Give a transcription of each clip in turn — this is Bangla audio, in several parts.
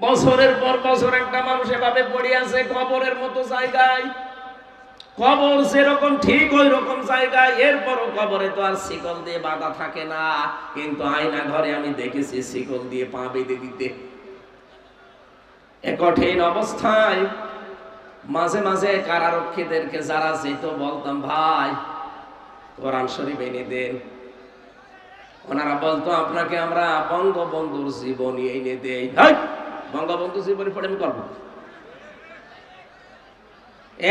বছরের পর বছর একটা মানুষ এভাবে পড়ে আছে কবরের মতো জায়গায়। কবর যেরকম ঠিক ওই রকম জায়গায়, এরপরও কবরে তো আর শিকল দিয়ে বাঁধা থাকে না, কিন্তু আয়না ঘরে আমি দেখেছি শিকল দিয়ে পা বেঁধে দিতে। এ কঠিন অবস্থায় মাঝে মাঝে কারারক্ষীদেরকে যারা যেত বলতাম, ভাই কোরআন শরীফ এনে দেন। ওনারা বলতো, আপনাকে আমরা বঙ্গবন্ধুর জীবনী এনে দেই। বঙ্গবন্ধু জীবনী পড়ে আমি করবো?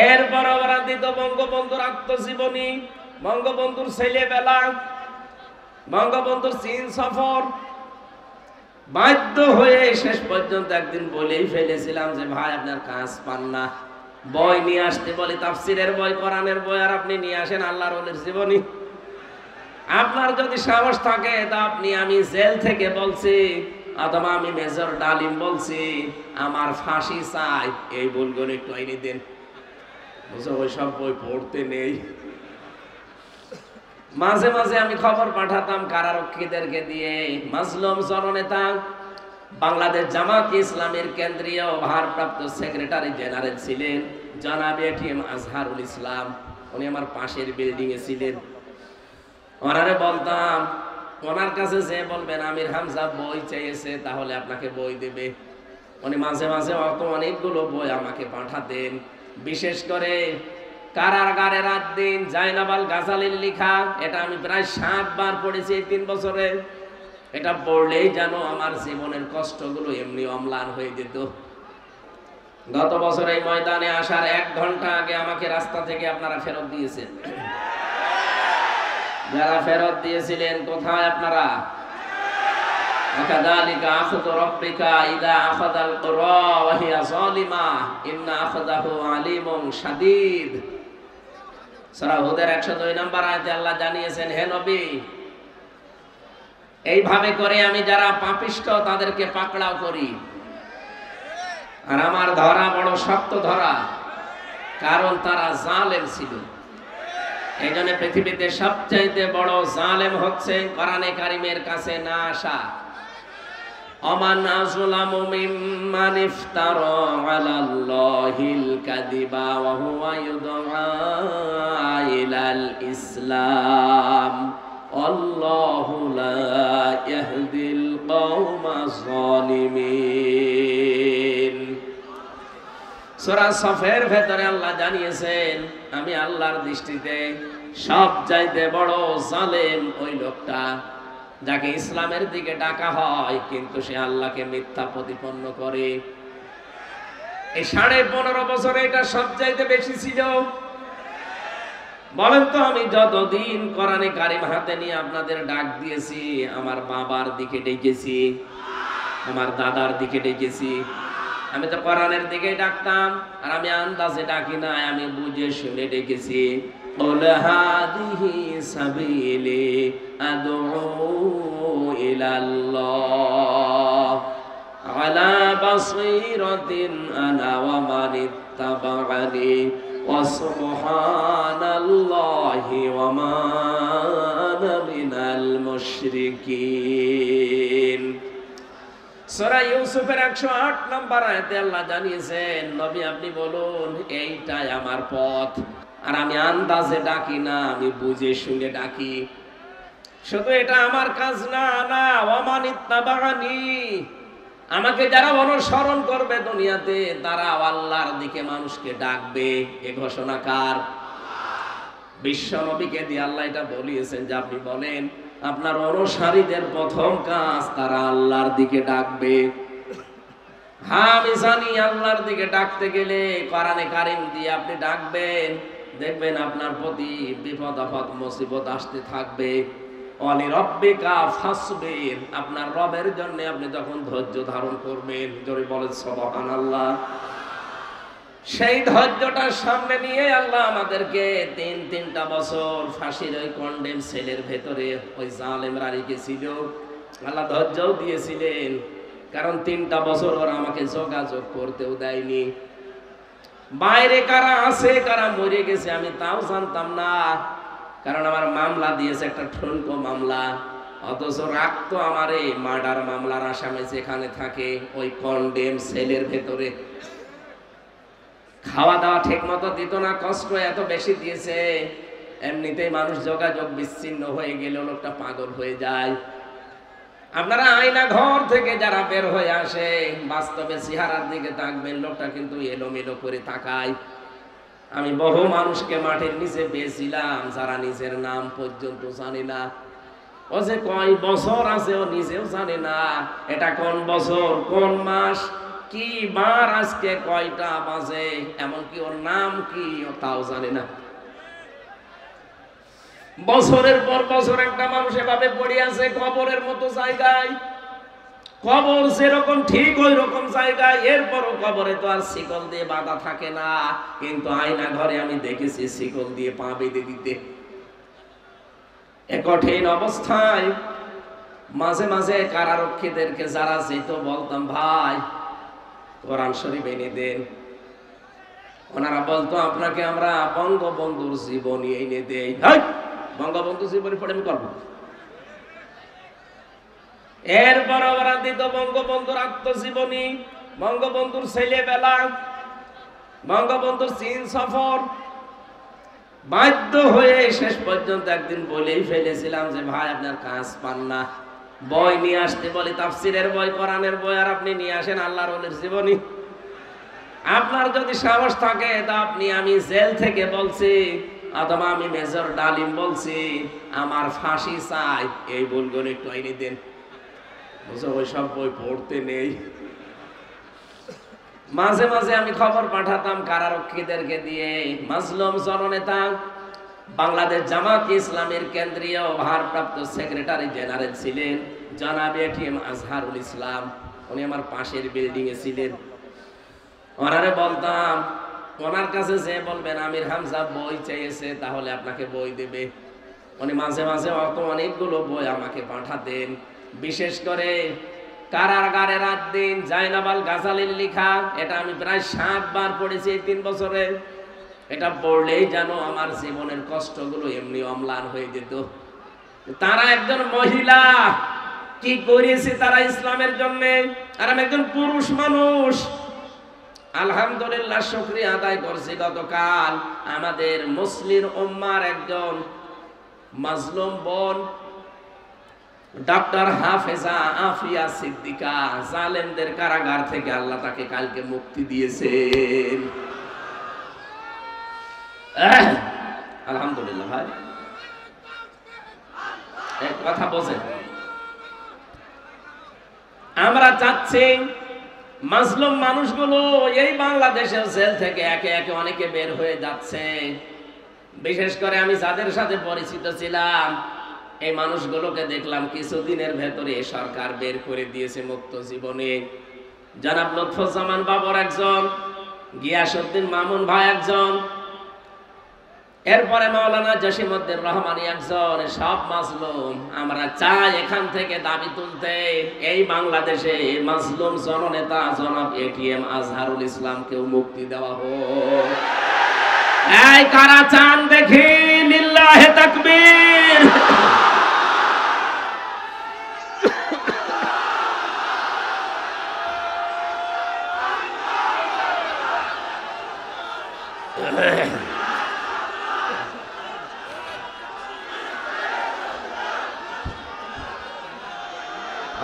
এরপর ওরা দিত বঙ্গবন্ধুর আত্মজীবনী, বঙ্গবন্ধুর ছেলেবেলা, বঙ্গবন্ধুর চীন সফর। বাধ্য হয়ে শেষ পর্যন্ত একদিন বলেই ফেলেছিলাম যে ভাই আপনার কাজ পান না, বই নিয়ে আসতে বলি, তাফসিরের বই, কোরআনের বই, আর আপনি নিয়ে আসেন আল্লাহর ওলির জীবনী। আপনার যদি সাহস থাকে তা আপনি, আমি জেল থেকে বলছি অথবা আমি মেজর ডালিম বলছি, আমার ফাঁসি চাই, এই বইগুলো একটু এনে দেন। ওইসব বই পড়তে নেই। মাঝে মাঝে আমি খবর পাঠাতাম কারারক্ষীদেরকে দিয়ে। মাজলুম জননেতা, বাংলাদেশ জামাত ইসলামের কেন্দ্রীয় ভারপ্রাপ্ত সেক্রেটারি জেনারেল ছিলেন জনাব এটিএম আজহারুল ইসলাম। উনি আমার পাশের বিল্ডিং এ ছিলেন। ওনারে বলতাম, ওনার কাছে যে বলবেন আমির হামজা বই চেয়েছে, তাহলে আপনাকে বই দেবে। উনি মাঝে মাঝে অনেকগুলো বই আমাকে পাঠাতেন। বিশেষ করে কারাগারে রাত দিন জাইনাবাল গাজালির লেখা, এটা আমি প্রায় 7 বার পড়েছি এই 3 বছরে। এটা পড়লেই যেন আমার জীবনের কষ্টগুলো এমনি অম্লান হয়ে যেত। গত বছর এই ময়দানে আসার 1 ঘন্টা আগে আমাকে রাস্তা থেকে আপনারা ফেরত দিয়েছেন। যারা ফেরত দিয়েছিলেন কোথায় আপনারা? ওয়াকাযালিকা আখযু রাব্বিকা ইযা আখাযাল কুরা ওয়া হিয়া যালিমা ইন্না আখাযাহু আলীমুন শাদীদ। সূরা হুদের 102 নম্বর আয়াতে আল্লাহ জানিয়েছেন, হে নবী, এইভাবে করে আমি যারা পাপিষ্ঠ তাদেরকে পাকড়াও করি, আর আমার ধরা বড় শক্ত ধরা, কারণ তারা জালেম ছিল। এই জন্য পৃথিবীতে সবচাইতে বড় জালেম হচ্ছে কোরআনে কারিমের কাছে না আসা। অমান আযলামু মিম্মান ইফতারা আলাল্লাহিল কাযিবা ওয়া হুয়া ইউদআ ইলাল ইসলাম আল্লাহু লা ইয়াহদিল কওমাজ জালিমিন। সূরা সফের ভেতরে আল্লাহ জানিয়েছেন, আমি আল্লাহর দৃষ্টিতে সবচাইতে বড় জালেম ওই লোকটা যাকে ইসলামের দিকে ডাকা হয় কিন্তু সে আল্লাহকে মিথ্যা প্রতিপন্ন করে। এই 15.5 বছরে এটা সবচাইতে বেশি ছিল। বলেন তো, আমি যতদিন কোরআনে কারিম হাতে নিয়ে আপনাদের ডাক দিয়েছি, আমার বাবার দিকে ডেকেছি, আমার দাদার দিকে ডেকেছি। আমি তো কোরআনের দিকে ডাকতাম, আর আমি আন্দাজে ডাকি না, আমি বুঝে শুনে ডেকেছি। قل هذه سبيلي أدعو إلى الله على بصيرة أنا ومن اتبعني وسبحان الله وما أنا من المشركين। সূরা ইউসুফের 108 নম্বর আয়াতে আল্লাহ জানিয়েছেন, নবী আপনি বলুন এইটাই আমার পথ, আর আমি আন্দাজে ডাকি না, আমি বুঝে শুনে ডাকি। শুধু এটা আমার কাজ না, না ওয়ামান ইত্তাবানি, আমাকে যারা অনুসরণ করবে দুনিয়াতে তারা আল্লাহর দিকে মানুষকে ডাকবে। এ ঘোষণা কার? বিশ্ব নবীকে দিয়ে আল্লাহ এটা বলিয়েছেন যে আপনি বলেন আপনার অনুসারীদের প্রথম কাজ তারা আল্লাহর দিকে ডাকবে। হ্যাঁ, আমি জানি আল্লাহর দিকে ডাকতে গেলে কোরআনে কারিম দিয়ে আপনি ডাকবেন, দেখবেন আপনার প্রতি বিপদ আপদ মুসিবত আসতে থাকবে। ওয়ালি রাব্বিকা ফাসবির, আপনার রবের জন্য আপনি তখন ধৈর্য ধারণ করবেন। জোরে বলেন সুবহানাল্লাহ। সেই ধৈর্যটার সামনে নিয়ে আল্লাহ আমাদেরকে 3টা বছর ফাঁসির ওই কন্ডেম সেলের ভেতরে ওই জালেমরা রেখেছিল। আল্লাহ ধৈর্যও দিয়েছিলেন, কারণ 3টা বছর ওরা আমাকে যোগাযোগ করতেও দেয়নি। বাইরে কারা আছে কারা মরে গেছে আমি তাও জানতাম না, কারণ আমার মামলা দিয়েছে একটা ঠুনকো মামলা। অথচ রাখতো আমারে মার্ডার মামলার আসামে যেখানে থাকে ওই কন্ডেম সেলের ভেতরে। খাওয়া দাওয়া ঠিক মতো দিত না, কষ্ট এত বেশি দিয়েছে, এমনিতেই মানুষ যোগাযোগ বিচ্ছিন্ন হয়ে গেলে লোকটা পাগল হয়ে যায়। আপনারা আয়না ঘর থেকে যারা বের হয়ে আসে বাস্তবে চেহারার দিকে তাকবেন, লোকটা কিন্তু এলোমেলো করে তাকায়। আমি বহু মানুষকে মাটির নিচে পেয়েছিলাম যারা নিজের নাম পর্যন্ত জানে না। ও যে কয় বছর আছে ও নিজেও জানে না, এটা কোন বছর কোন মাস কি বার আজকে কয়টা বাজে, এমনকি ওর নাম কি ও তাও জানে না। বছরের পর বছর একটা মানুষ এভাবে পড়ে আছে কবরের মতো জায়গায়। কবর যেরকম ঠিক ওই রকম জায়গায়, এরপরও কবরে তো আর শিকল দিয়ে বাঁধা থাকে না, কিন্তু আয়না ঘরে আমি দেখেছি শিকল দিয়ে পা বেঁধে দিতে। এ কঠিন অবস্থায় মাঝে মাঝে কারারক্ষীদেরকে যারা যেত বলতাম, ভাই কোরআন শরীফ এনে দেন। ওনারা বলতো, আপনাকে আমরা বঙ্গবন্ধুর জীবনী এনে দেই। বঙ্গবন্ধু জীবনী পড়ে আমি করবো। এরপর ওরা দিত বঙ্গবন্ধুর আত্মজীবনী, বঙ্গবন্ধুর ছেলেবেলা, বঙ্গবন্ধুর চীন সফর। বাধ্য হয়ে শেষ পর্যন্ত একদিন বলেই ফেলেছিলাম যে ভাই আপনার কাজ পান না, বই নিয়ে আসতে বলি, তাফসিরের বই, কোরআনের বই, আর আপনি নিয়ে আসেন আল্লাহর ওলির জীবনী। আপনার যদি সাহস থাকে তা আপনি, আমি জেল থেকে বলছি অথবা আমি মেজর ডালিম বলছি আমার ফাঁসি চাই, এই বইগুলো একটু এনে দেন। বুঝো ওই সব বই পড়তে নেই। মাঝে মাঝে আমি খবর পাঠাতাম কারারক্ষীদেরকে দিয়ে। মাজলুম জননেতা বাংলাদেশ জামাত ইসলামের কেন্দ্রীয় ভারপ্রাপ্ত সেক্রেটারি জেনারেল ছিলেন জনাব এটিএম আজহারুল ইসলাম, উনি আমার পাশের বিল্ডিং এ ছিলেন। ওনারে বলতাম, ওনার কাছে যে বলবেন আমির হামজা বই চেয়েছে তাহলে আপনাকে বই দেবে। উনি মাঝে মাঝে অনেকগুলো বই আমাকে পাঠাতেন। বিশেষ করে কারাগারে রাত দিন জাইনাবাল গাজালির লেখা, এটা আমি প্রায় 7 বার পড়েছি এই 3 বছরে। এটা পড়লেই যেন আমার জীবনের কষ্টগুলো এমনি অম্লান হয়ে যেত। তারা একজন মহিলা, কি করেছে তারা ইসলামের জন্য, আর আমি একজন পুরুষ মানুষ। আলহামদুলিল্লাহ শুকরিয়া আদায় করছি, গতকাল আমাদের মুসলিম উম্মার একজন মাজলুম বোন ডক্টর হাফেজা আফিয়া সিদ্দিকা, জালেমদের কারাগার থেকে আল্লাহ তাকে কালকে মুক্তি দিয়েছেন। আলহামদুলিল্লাহ। ভাই এক কথা বলেন, আমরা চাচ্ছি মাজলুম মানুষগুলো এই বাংলাদেশের জেল থেকে একে একে অনেকে বের হয়ে যাচ্ছে। বিশেষ করে আমি যাদের সাথে পরিচিত ছিলাম এই মানুষগুলোকে দেখলাম কিছুদিনের ভেতরে সরকার বের করে দিয়েছে মুক্ত জীবনে। জনাব লুৎফুজ্জামান বাবর একজন, গিয়াসউদ্দিন মামুন ভাই একজন, এরপরে মাওলানা জসিমউদ্দিন রহমানী একজন। সব মাজলুম। আমরা চাই এখান থেকে দাবি তুলতে, এই বাংলাদেশে মাজলুম জননেতা জনাব এটিএম আজহারুল ইসলামকেও মুক্তি দেওয়া হোক। এই কারা চান দেখি, লিল্লাহে তাকবীর।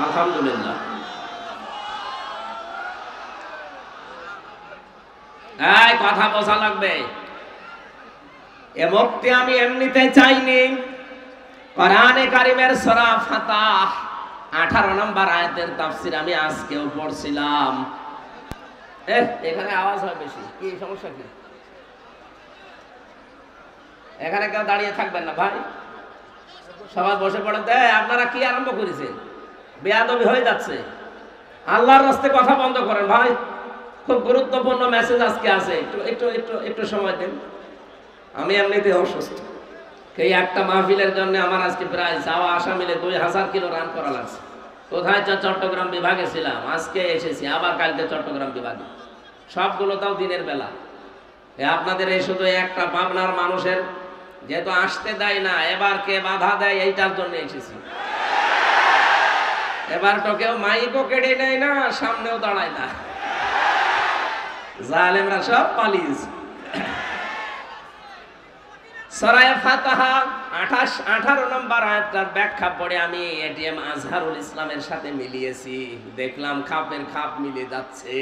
আলহামদুলিল্লাহ। এই কথা বোঝা লাগবে, এ মুক্তি আমি এমনিতে চাইনি। কোরআনে কারিমের সূরা ফাতাহ 18 নম্বর আয়াতের তাফসীর আমি আজকেও পড়ছিলাম। এখানে আওয়াজ হয় বেশি, কি সমস্যা কি? এখানে কেউ দাঁড়িয়ে থাকবেন না ভাই, সবাই বসে পড়েন। আপনারা কি আরম্ভ করেছেন? বেয়াদবি হয়ে যাচ্ছে। আল্লাহর রাস্তায় কথা বন্ধ করেন ভাই, খুব গুরুত্বপূর্ণ মেসেজ আজকে আছে, একটু একটু একটু একটু সময় দেন। আমি এমনিতে অসুস্থ, এই একটা মাহফিলের জন্য আমার আজকে প্রায় যাওয়া আসা মিলে 2000 কিলো রান করা লাগছে। কোথায় চট্টগ্রাম বিভাগে ছিলাম, আজকে এসেছি আবার কালকে চট্টগ্রাম বিভাগে, সবগুলো তাও দিনের বেলা। আপনাদের এই শুধু একটা পাবনার মানুষের যেহেতু আসতে দেয় না, এবার কে বাধা দেয় এইটার জন্য এসেছি। এবার তো কেউ মাইকও কেড়ে নেয় না, সামনেও দাঁড়ায় না, জালেমরা সব পালিস। সূরা ফাতিহা 18 নম্বর আয়াতটার ব্যাখ্যা পড়ে আমি এটিএম আজহারুল ইসলামের সাথে মিলিয়েছি, দেখলাম খাপের খাপ মিলে যাচ্ছে।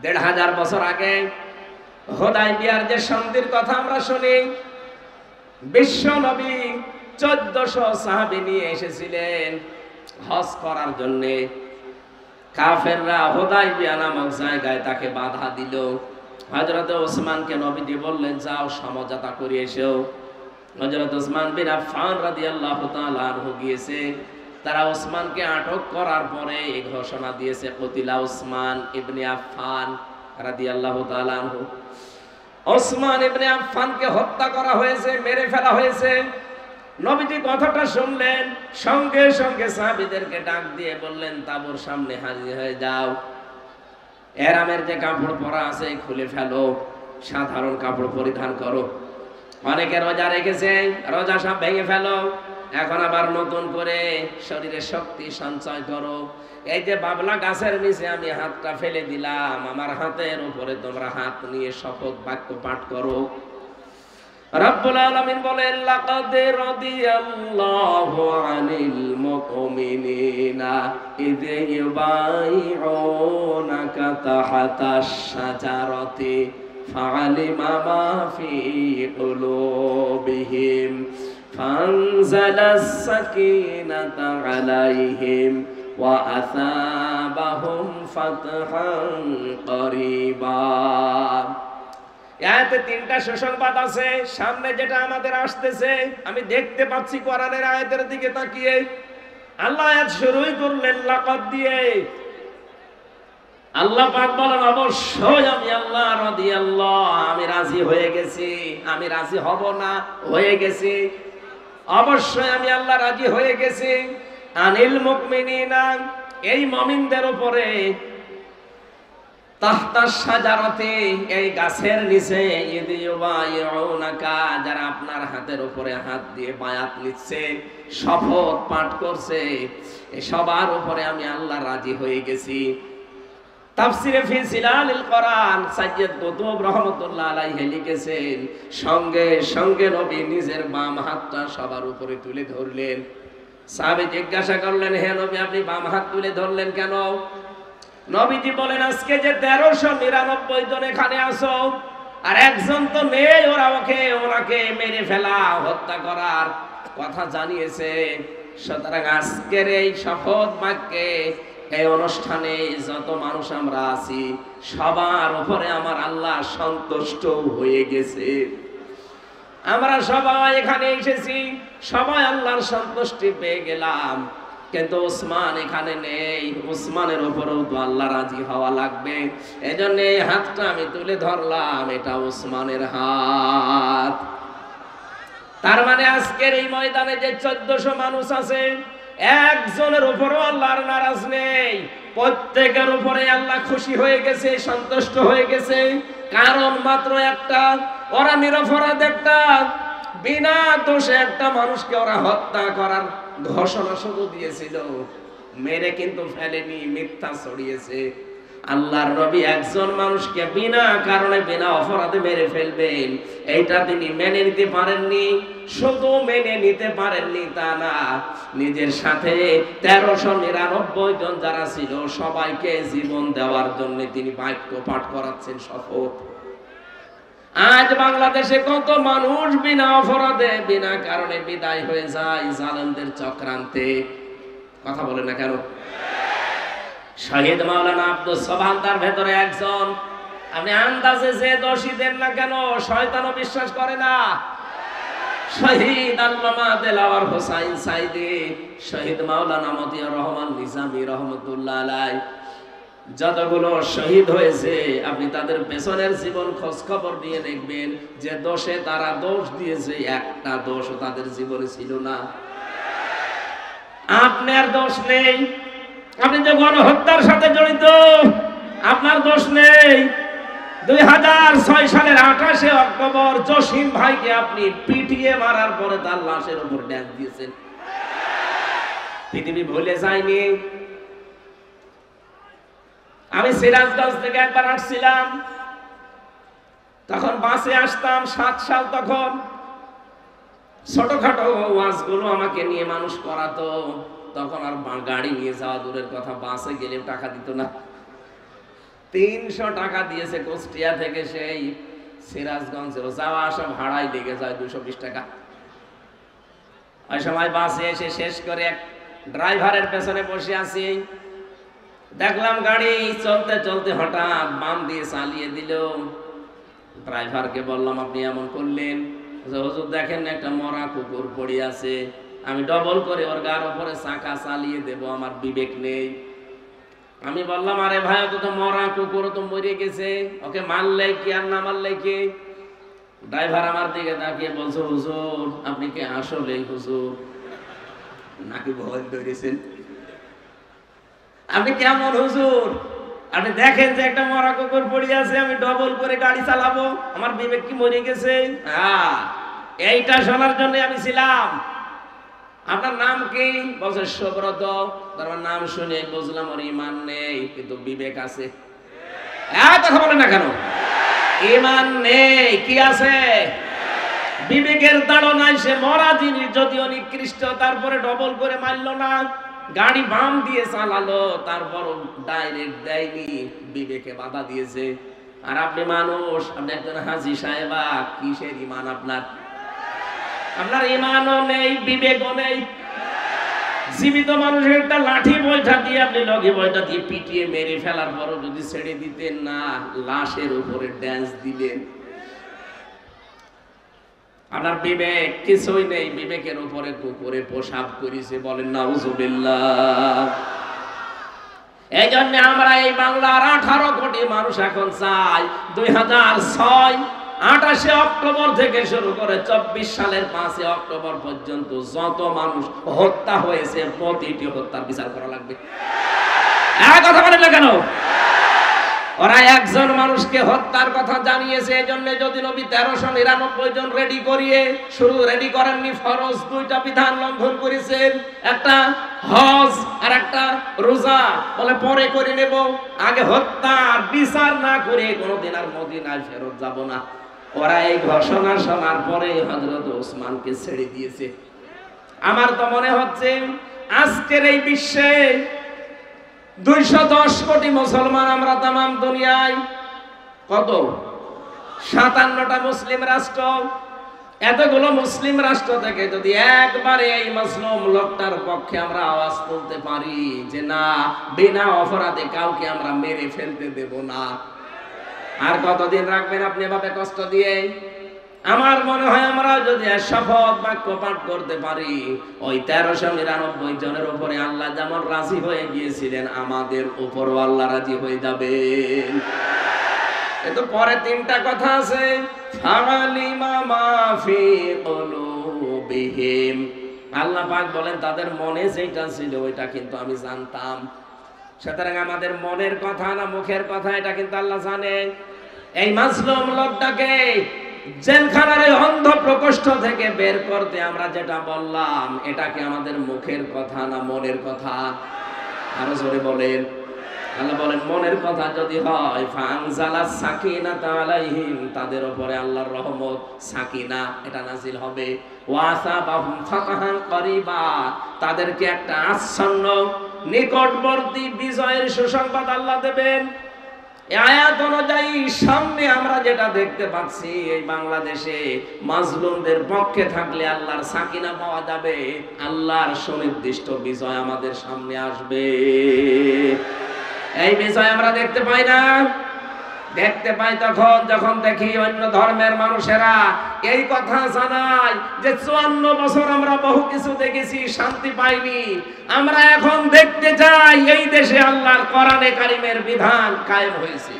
1500 বছর আগে হুদায়বিয়ার যে সন্ধির কথা আমরা শুনি, বিশ্ব নবী 1400 সাহাবী নিয়ে এসেছিলেন হজ করার জন্য। কাফেররা হুদায়বিয়া নামক জায়গায় তাকে বাধা দিল। হযরত ওসমানকে নবীজি বললেন, যাও সমঝোতা করে এসো। হযরত ওসমান বিন আফফান রাদিয়াল্লাহু তাআলা আনহু গিয়েছে। তারা ওসমানকে আটক করার পরে এই ঘোষণা দিয়েছে, কতিলা ওসমান ইবনে আফফান রাদিয়াল্লাহু তাআলা আনহু। ওসমান ইবনে আফফানকে হত্যা করা হয়েছে, মেরে ফেলা হয়েছে। নবীজি কথাটা শুনলেন, সঙ্গে সঙ্গে সাহাবীদেরকে ডাক দিয়ে বললেন, তাঁবুর সামনে হাজির হয়ে যাও। এহরামের যে কাপড় পরা আছে খুলে ফেলো, সাধারণ কাপড় পরিধান করো। অনেকে রোজা রেখেছে, রোজা সব ভেঙে ফেলো। এখন আবার নতুন করে শরীরে শক্তি সঞ্চয় করো। এই যে বাবলা গাছের নিচে আমি হাতটা ফেলে দিলাম, আমার হাতের উপরে তোমরা হাত নিয়ে শপথ বাক্য পাঠ করো। রব্বুল আলামিন বলেন, লাকাদ রাদিয়াল্লাহু আনিল মুমিনিনা ইয ইউবাইউনাকা তাহতাশ শাজারাতি ফাআলিমা মা ফি কুলুবিহিম ফানজালাস সাকিনাতা আলাইহিম ওয়া আসাবাহুম ফাতহান করিবা। আয়াতে 3টা সুসংবাদ আছে। সামনে যেটা আমাদের আসতেছে, আমি দেখতে পাচ্ছি কোরআনের আয়াতের দিকে তাকিয়ে। আল্লাহ আয়াত শুরুই করলেন লাকাদ দিয়ে। আল্লাহ পাক বলেন, অবশ্যই আমি আল্লাহ রাদিয়াল্লাহু, আমি রাজি হয়ে গেছি। আমি রাজি হব না, হয়ে গেছি। অবশ্যই আমি আল্লাহ রাজি হয়ে গেছি। আনিল মুমিনিনা, এই মুমিনদের উপরে, তাহতাশ শাজারাতে, এই গাছের নিচে, ইউবাইউনাকা, যারা আপনার হাতের উপরে হাত দিয়ে বায়াত নিচ্ছে, শপথ পাঠ করছে, এই সবার উপরে আমি আল্লাহ রাজি হয়ে গেছি। তাফসিরে ফি জিলালিল কোরআন সাইয়্যিদ কুতুব রাহমাতুল্লাহ আলাইহি লিখেছেন, সঙ্গে সঙ্গে নবী নিজের বাম হাতটা সবার উপরে তুলে ধরলেন। সাহাবী জিজ্ঞাসা করলেন, হে নবী, আপনি বাম হাত তুলে ধরলেন কেন? নবীজি বলেন, আজকে যে 1399 জন এখানে আসো, আর একজন তো নেই, ওনাকে মেরে ফেলা, হত্যা করার কথা জানিয়েছে। সুতরাং আজকের এই শপথ বাক্যে, এই অনুষ্ঠানে যত মানুষ আমরা আছি, সবার উপরে আমার আল্লাহ সন্তুষ্ট হয়ে গেছে। আমরা সবাই এখানে এসেছি, সবাই আল্লাহর সন্তুষ্টি পেয়ে গেলাম। কিন্তু ওসমান এখানে নেই, ওসমানের উপরেও তো আল্লাহ রাজি হওয়া লাগবে। এজন্য এই হাতটা আমি তুলে ধরলাম, এটা ওসমানের হাত। তার মানে আজকের এই ময়দানে যে 1400 মানুষ আছে, একজনের উপরও আল্লাহর নারাজ নেই। প্রত্যেকের উপরে আল্লাহ খুশি হয়ে গেছে, সন্তুষ্ট হয়ে গেছে। কারণ মাত্র একটা, ওরা নিরপরাধ, একটা বিনা দোষে একটা মানুষকে ওরা হত্যা করার ঘোষণা শুধু দিয়েছিল, মেরে কিন্তু ফেলেনি, মিথ্যা ছড়িয়েছে। আল্লাহর নবী একজন মানুষকে বিনা কারণে, বিনা অপরাধে মেরে ফেলবেন, এইটা তিনি মেনে নিতে পারেননি। শুধু মেনে নিতে পারেননি তা না, নিজের সাথে 1399 জন যারা ছিল সবাইকে জীবন দেওয়ার জন্য তিনি বাক্য পাঠ করাচ্ছেন, শপথ। আজ বাংলাদেশে কত মানুষ বিনা অপরাধে, বিনা কারণে বিদায় হয়ে যায় জালেমদের চক্রান্তে। কথা বলে না কেন? শহীদ মাওলানা আব্দুস সোবহান তার ভেতরে একজন। আপনি আন্দাজে যে দোষী দেন না কেন, শয়তানও বিশ্বাস করে না। শহীদ আল্লামা দেলাওয়ার হোসাইন সাইদি, শহীদ মাওলানা মতিয়ার রহমান নিজামী রহমতুল্লাহ আলাইহি, যতগুলো শহীদ হয়েছে আপনি তাদের পেছনের জীবন খোঁজ খবর নিয়ে দেখবেন, যে দোষে তারা দোষ দিয়েছে, একটা দোষ তাদের জীবনে ছিল না। আপনার দোষ নেই, আপনি যে গণহত্যার সাথে জড়িত, আপনার দোষ নেই। 2006 সালের 28শে অক্টোবর জসিম ভাইকে আপনি পিটিয়ে মারার পরে তার লাশের উপর ড্যান্স দিয়েছেন। পৃথিবী ভুলে যায়নি। আমি সিরাজগঞ্জ থেকে একবার আসছিলাম, তখন বাসে আসতাম, 7 সাল তখন। ছোটখাটো ওয়াজগুলো আমাকে নিয়ে মানুষ করাতো, তখন আর গাড়ি নিয়ে যাওয়া দূরের কথা, বাসে গেলেও টাকা দিত না। 300 টাকা দিয়েছে কুষ্টিয়া থেকে সেই সিরাজগঞ্জে, যাওয়া আসা ভাড়াই লেগে যায় 220 টাকা। ওই সময় বাসে এসে শেষ করে এক ড্রাইভারের পেছনে বসে আছি, দেখলাম গাড়ি চলতে চলতে হঠাৎ বাম দিয়ে চালিয়ে দিল। ড্রাইভারকে বললাম, আপনি এমন করলেন? হুজুর দেখেন একটা মরা কুকুর পড়ে আছে, আমি ডবল করে ওর গার উপরে চাকা চালিয়ে দেব, আমার বিবেক নেই। আমি বললাম, আরে ভাই, ও তো মরা কুকুর, তো মরে গেছে, ওকে মারলে কি আর না মারলে কি? ড্রাইভার আমার দিকে তাকিয়ে বলছে, হুজুর আপনি কি আসলে হুজুর নাকি ভয় ধরেছেন? আপনি কেমন হুজুর? আপনি দেখেন যে একটা মরা কুকুর পড়ে আছে, আমি ডবল করে গাড়ি চালাবো, আমার বিবেক কি মরে গেছে? হ্যাঁ, এইটা শোনার জন্য আমি ছিলাম। আপনার নাম কি? বলছে সুব্রত। তার নাম শুনে বুঝলাম ওর ঈমান নেই, কিন্তু বিবেক আছে। কথা বলেন না কেন? ঈমান নেই, কি আছে? বিবেকের তাড়নায় সে মরা জিনিস যদিও নিকৃষ্ট, তারপরে ডবল করে মারল না, গাড়ি বাম দিয়ে চালালো, তারপর ডাইরেক্ট দেয়নি, বিবেকে বাধা দিয়েছে। আর আপনি মানুষ, আপনি একজন হাজী সাহেবা, কিসের ঈমান আপনার? আপনার ঈমানও নেই, বিবেকও নেই। জীবিত মানুষের একটা লাঠি বৈঠা দিয়ে আপনি লগি বৈঠা দিয়ে পিটিয়ে মেরে ফেলার পরও যদি ছেড়ে দিতেন না, লাশের উপরে ড্যান্স দিলেন। আপনার বিবেক কিছুই নেই, বিবেকের উপরে কুকুরে পেশাব করেছে, বলেন নাউজুবিল্লাহ। এই জন্য আমরা এই বাংলার 18 কোটি মানুষ এখন চাই 2006 28 অক্টোবর থেকে শুরু করে 24 সালের 5 অক্টোবর পর্যন্ত যত মানুষ হত্যা হয়েছে প্রতিটি হত্যার বিচার করা লাগবে। কথা বলেন না কেন? ওরা একজন মানুষকে হত্যার কথা জানিয়েছে, এজন্য যদি নবী 1399 জন রেডি করিয়ে শুরু রেডি করেননি, ফরজ 2টা বিধান লঙ্ঘন করেছেন, একটা হজ আর একটা রোজা, বলে পরে করে নেব, আগে হত্যার বিচার না করে কোনোদিন আর মদিনায় ফেরত যাব না। ওরা এই ঘোষণা শোনার পরে হযরত ওসমানকে ছেড়ে দিয়েছে। আমার তো মনে হচ্ছে আজকের এই বিশ্বে 210 কোটি মুসলমান আমরা তামাম দুনিয়ায়, কত 57টা মুসলিম রাষ্ট্র, এতগুলো মুসলিম রাষ্ট্র থেকে যদি একবারে এই মাসলুম লোকটার পক্ষে আমরা আওয়াজ তুলতে পারি যে না, বিনা অপরাধে কাউকে আমরা মেরে ফেলতে দেব না, আর কতদিন রাখবেন আপনি এভাবে কষ্ট দিয়ে? আমার মনে হয় আমরা যদি শপথ বাক্য পাঠ করতে পারি, ওই 1399 জনের উপরে আল্লাহ যেমন রাজি হয়ে গিয়েছিলেন, আমাদের উপরও আল্লাহ রাজি হয়ে যাবেন। কিন্তু পরে 3টা কথা আছে, ফালিমা মা ফি কুলুবিহিম। আল্লাহ পাক বলেন তাদের মনে যেটা ছিল ওইটা কিন্তু আমি জানতাম। সুতরাং আমাদের মনের কথা না মুখের কথা, এটা কিন্তু আল্লাহ জানে। এই মাজলুম লোকটাকে জেলখানার এই অন্ধ প্রকোষ্ঠ থেকে বের করতে আমরা যেটা বললাম, এটা কি আমাদের মুখের কথা না মনের কথা? আরো জোরে বলেন। আল্লাহ বলেন মনের কথা যদি হয়, ফানজালাস সাকিনাতা আলাইহিম, তাদের উপরে আল্লাহর রহমত সাকিনা এটা নাজিল হবে, ওয়াসাবাহুম ফাতহান করিবা, তাদেরকে একটা আচ্ছন্ন নিকটবর্তী বিজয়ের সুসংবাদ আল্লাহ দেবেন। এই আয়াত অনুযায়ী সামনে আমরা যেটা দেখতে পাচ্ছি, এই বাংলাদেশে মাজলুমদের পক্ষে থাকলে আল্লাহর সাকিনা পাওয়া যাবে, আল্লাহর সুনির্দিষ্ট বিজয় আমাদের সামনে আসবে। এই বিষয় আমরা দেখতে পাই না? দেখতে পাই তখন যখন দেখি অন্য ধর্মের মানুষেরা এই কথা জানায় যে 54 বছর আমরা বহু কিছু দেখেছি, শান্তি পাইনি, আমরা এখন দেখতে চাই এই দেশে আল্লাহর কোরআনে কারিমের বিধান কায়েম হয়েছে।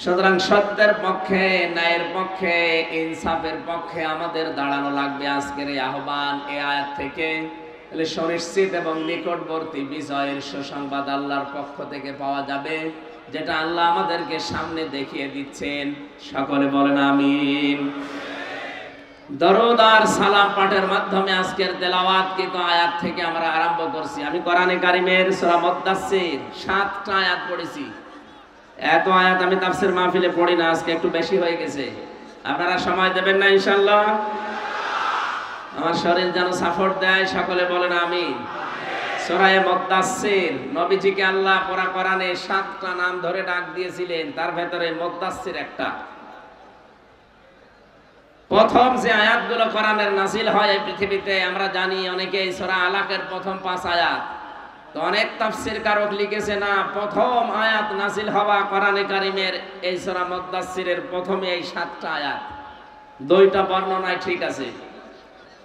সুতরাং সত্যের পক্ষে, ন্যায়ের পক্ষে, ইনসাফের পক্ষে আমাদের দাঁড়ানো লাগবে। আজকের এই আহ্বান এই আয়াত থেকে সুনিশ্চিত এবং নিকটবর্তী বিজয়ের সুসংবাদ আল্লাহর পক্ষ থেকে পাওয়া যাবে। যেটা আল্লাহ আমাদেরকে সামনে দেখিয়ে দিচ্ছেন। সকলে বলেন আমিন। দরুদ আর সালাম পাঠের মাধ্যমে আজকের তেলাওয়াত কিন্তু আয়াত থেকে আমরা আরম্ভ করছি। আমি কোরআনে কারিমের সূরা মুদ্দাসসির 7টা আয়াত পড়েছি। এত আয়াত আমি তাফসীর মাহফিলে পড়ি না, আজকে একটু বেশি হয়ে গেছে। আপনারা সময় দেবেন না ইনশাআল্লাহ? আমার শরীর যেন সাপোর্ট দেয়, সকলে বলেন আমিন। সূরা মুদ্দাসসির, নবীজিকে আল্লাহ পুরা কোরআনে 7টা নাম ধরে ডাক দিয়েছিলেন, তার ভেতরে মুদ্দাসসির একটা। প্রথম যে আয়াতগুলো কোরআনের নাজিল হয় এই পৃথিবীতে আমরা জানি, অনেকে এই সূরা আলাকের প্রথম 5 আয়াত, তো অনেক তাফসীর কারক লিখেছে না, প্রথম আয়াত নাজিল হওয়া কোরআনে কারিমের এই সূরা মুদ্দাসসিরের প্রথমে এই 7টা আয়াত। দুইটা বর্ণনায় ঠিক আছে।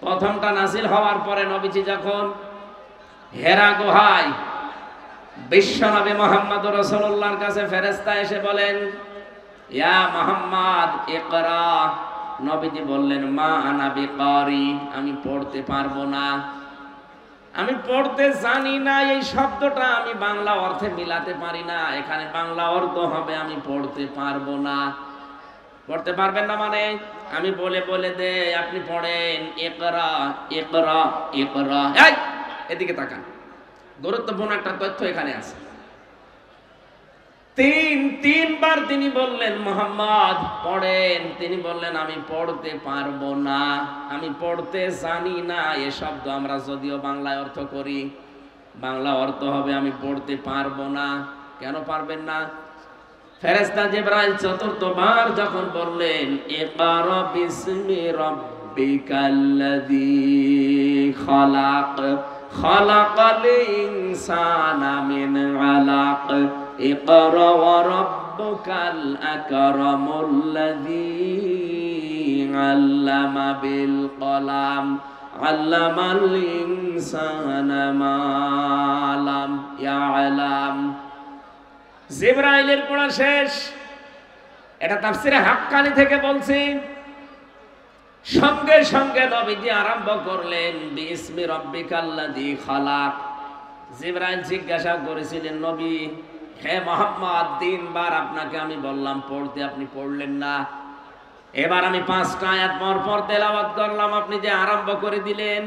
প্রথমটা নাজিল হওয়ার পরে নবীজি যখন হেরা গুহায় বিশ্বনবী মুহাম্মদুর রাসূলুল্লাহর কাছে ফেরেশতা এসে বলেন, ইয়া মুহাম্মদ ইকরা। নবীজি বললেন, মা আনা বিকারি, আমি পড়তে পারবো না, আমি পড়তে জানি না। এই শব্দটা আমি বাংলা অর্থে মিলাতে পারি না, এখানে বাংলা অর্থ হবে আমি পড়তে পারবো না। পড়তে পারবেন না মানে আমি বলে বলে দে, আপনি পড়েন ইকরা ইকরা ইকরা। এই এদিকে তাকান, গুরুত্বপূর্ণ একটা তথ্য এখানে আছে। তিনবার তিনি বললেন মুহাম্মদ পড়েন, তিনি বললেন আমি পড়তে পারবো না, আমি পড়তে জানি না। এ শব্দ আমরা যদিও বাংলায় অর্থ করি, বাংলা অর্থ হবে আমি পড়তে পারবো না। কেন পারবেন না? ফেরেশতা জিবরাইল চতুর্থবার যখন বললেন ইকরা বিসমি রাব্বিকাল্লাযী খালাক খালাকাল ইনসানা মিন আলাক ইকরা ওয়া রাব্বুকাল আকরামুল্লাযী আল্লামা বিল কলাম আল্লামাল ইনসানা মা লাম ইয়ালাম। জিবরাইলের পড়া শেষ, এটা তাফসীরে হাক্কানি থেকে বলছি। সঙ্গে সঙ্গে নবীজি আরম্ভ করলেন বিসমি রাব্বিকাল্লাযী খালাক। জিবরাইল জিজ্ঞাসা করেছিলেন, নবী হে মুহাম্মদ, 3 বার আপনাকে আমি বললাম পড়তে, আপনি পড়লেন না। এবার আমি 5টা আয়াত পর পর তেলাওয়াত করলাম, আপনি যে আরম্ভ করে দিলেন।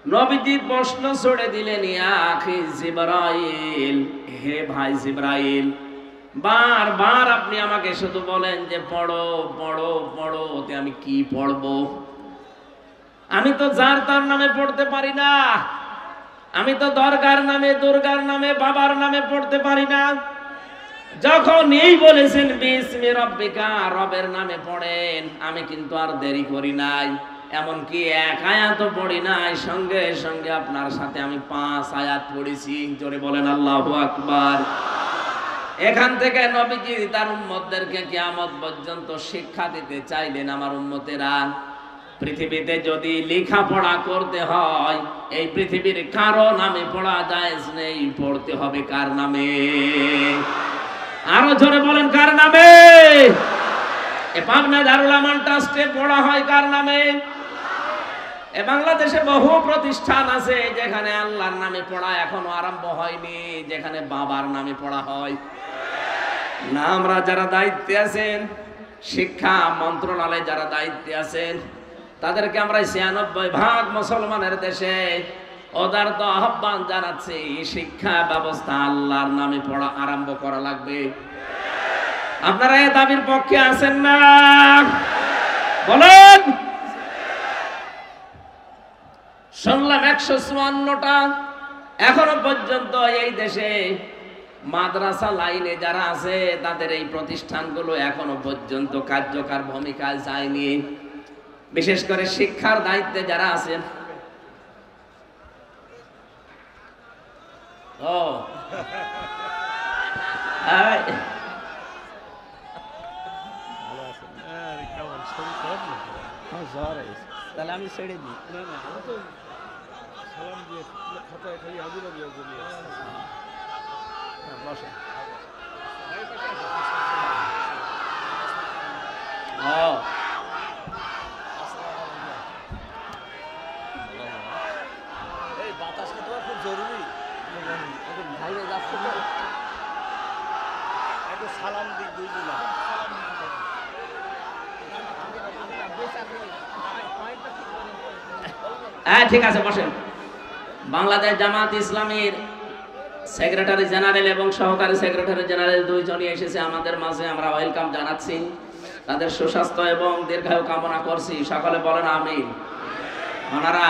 নবীজি প্রশ্ন ছড়ে দিলেন, ইয়া আখি জিবরাইল, হে ভাই জিবরাইল, বারবার আপনি আমাকে শুধু বলেন যে পড়ো পড়ো পড়ো, ওতে আমি কি পড়বো? আমি তো যার তার নামে পড়তে পারি না, আমি তো দরগার নামে দুর্গার নামে বাবার নামে পড়তে পারি না। যখন এই বলেছেন বিসমি রাব্বিকা, রবের নামে পড়েন, আমি কিন্তু আর দেরি করি নাই, এমনকি 1 আয়াতও পড়ি নাই, সঙ্গে সঙ্গে আপনার সাথে আমি 5 আয়াত পড়েছি। জোরে বলেন আল্লাহু আকবার। এখান থেকে নবীজি তার উম্মতদেরকে কিয়ামত পর্যন্ত শিক্ষা দিতে চাইলেন, আমার উম্মতেরা পৃথিবীতে যদি লেখাপড়া করতে হয় এই পৃথিবীর কারো নামে পড়া জায়েজ নেই, পড়তে হবে কার নামে? আরো জোরে বলেন কার নামে? এ পাবনা দারুল আমান ট্রাস্টে পড়া হয় কার নামে? এ বাংলাদেশে বহু প্রতিষ্ঠান আছে যেখানে আল্লাহর নামে পড়া এখনো আরম্ভ হয়নি, যেখানে বাবার নামে পড়া হয় না। আমরা যারা দায়িত্বে আছেন, শিক্ষা মন্ত্রণালয়ে যারা দায়িত্বে আছেন, তাদেরকে আমরা 96% মুসলমানের দেশে উদারত আহ্বান জানাচ্ছি, শিক্ষা ব্যবস্থা আল্লাহর নামে পড়া আরম্ভ করা লাগবে। আপনারা এই দাবির পক্ষে আছেন না? বলেন। শুনলাম 154টা এখনো পর্যন্ত এই দেশে মাদ্রাসা লাইনে যারা আছে তাদের এই প্রতিষ্ঠানগুলো এখনো পর্যন্ত কার্যকর ভূমিকায় যায়নি। বিশেষ করে শিক্ষার দায়িত্বে যারা আছেন, তাহলে আমি ছেড়ে দিই। বাতাসটা তোমার খুব জরুরি, ভাইরে যাচ্ছে তো। হ্যাঁ ঠিক আছে বসেন। বাংলাদেশ জামাত ইসলামীর সেক্রেটারি জেনারেল এবং সহকারী সেক্রেটারি জেনারেল দুইজনই এসেছে আমাদের মাঝে, আমরা ওয়েলকাম জানাচ্ছি। তাদের সুস্বাস্থ্য এবং দীর্ঘায়ু কামনা করছি, সকলে বলেন আমিন। ওনারা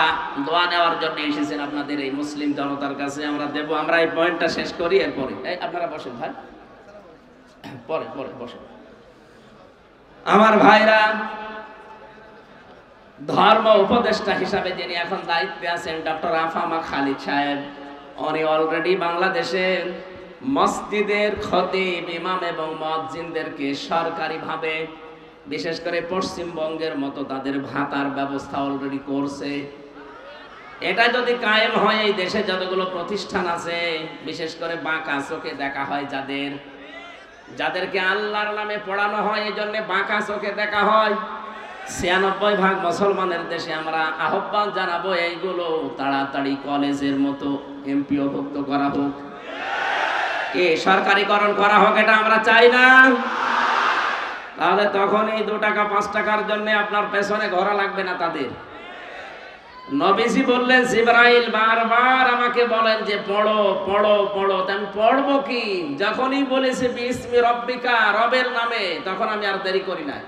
দোয়া নেওয়ার জন্য এসেছেন আপনাদের এই মুসলিম জনতার কাছে, আমরা দেব। আমরা এই পয়েন্টটা শেষ করি, এরপরে আপনারা বসেন ভাই, পরে পরে বসেন। আমার ভাইরা, ধর্ম উপদেষ্টা হিসাবে যিনি এখন দায়িত্বে আছেন ডক্টর আফামা খালিদ সাহেব, উনি অলরেডি বাংলাদেশের মসজিদের খতিব, ইমাম এবং মুয়াজ্জিনদেরকে সরকারিভাবে, বিশেষ করে পশ্চিমবঙ্গের মতো তাদের ভাতার ব্যবস্থা অলরেডি করছে। এটা যদি কায়েম হয়, এই দেশে যতগুলো প্রতিষ্ঠান আছে, বিশেষ করে বাঁকা চোখে দেখা হয় যাদেরকে আল্লাহর নামে পড়ানো হয়, এই জন্য বাঁকা চোখে দেখা হয়। ৯৬% মুসলমানের দেশে আমরা আহ্বান জানাবো এইগুলো তাড়াতাড়ি কলেজের মতো এমপিওভুক্ত করা হোক, সরকারিকরণ করা হোক, এটা আমরা চাই না। তাহলে তখন এই 2 টাকা 5 টাকার জন্য আপনার পেছনে ঘোরা লাগবে না তাদের। নবীজি বললেন, জিবরাইল বারবার আমাকে বলেন যে পড়ো পড়ো পড়ো, আমি পড়বো কি? যখনই বলেছে বিসমি রব্বিকা, রবের নামে, তখন আমি আর দেরি করি না।